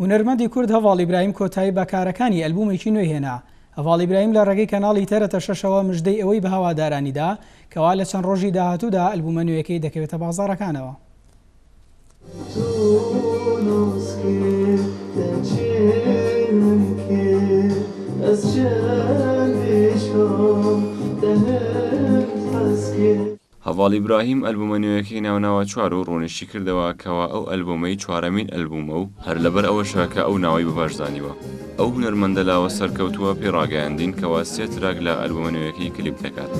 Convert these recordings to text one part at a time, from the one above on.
هونەرمەندی کورد هەڤاڵ ئیبراهیم کۆتایی بەکارەکانی ئەلبومێکی نوێی هێنا. هەڤاڵ ئیبراهیم لە ڕێگەی کەناڵی تەرەتە شەشەوە مژدەی ئەوەی بە هەوادارانیدا کەوا لە چەند ڕۆژی داهاتوودا ئەلبومە نوێیەکەی دەکەوێتە بازاڕەکانەوە. هەڤاڵ ئیبراهیم ئەلبومە نوێیەکەی ناوناوە چوار و ڕوونشی کردەوە کەوا ئەو ئەلبومەی چوارەمین ئەلبومە و هەر لەبەر ئەوەشە کە ئەو ناوەی بەباشدانیوە. ئەو هونەرمەندە لاوە سەرکەوتووە پێڕاگەیاندین کەوا 3 تراک لە ئەلبومە نوێیەکەی کلیپ دەکات.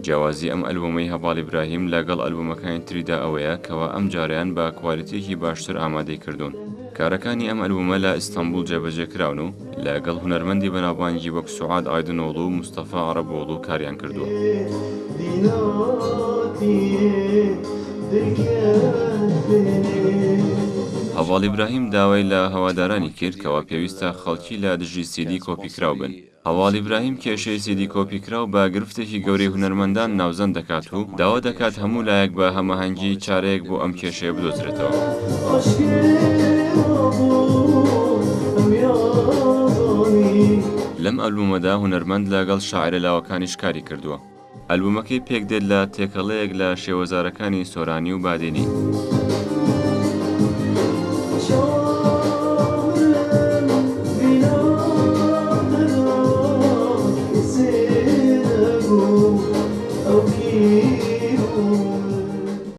جیاوازی ئەم ئەلبومەی هەڤاڵ ئیبراهیم لەگەڵ ئەلبومەکانی تریدا ئەوەیە کەوا ئەم جاریان بە کوالیتیەکی باشتر ئامادەی کردوون. کارەکانی ئەم ئەلبومە لە ئیستانبول جێبەجێ کراون و لەگەڵ هونەرمەندی بەناوبانگی وەک سوعاد ئایدنۆڵ و مستەفا عەرەبۆڵ و کاریان کردووە. هەڤاڵ ئیبراهیم داوای لە هەوادارانی کرد کەوا پێویستە خەڵکی لە دژی سیدی کۆپیکراو بن. هەڤاڵ ئیبراهیم کێشەی سیدی کۆپیکراو بە گرفتێکی گەورەی هونەرمەندان ناوزەند دەکات و داوا دەکات هەموو لایەک بە هەماهەنگی چارەیەک بۆ ئەم کێشەیە بدۆزرێتەوە. لەم ئەلبومەدا هونەرمەند لەگەڵ شاعیرە لاوەکانیش کاری کردووە. ئەلبومەکەی پێک دێت لە تێکەڵەیەک لە شێوەزارەکانی سۆرانی و بادێنی.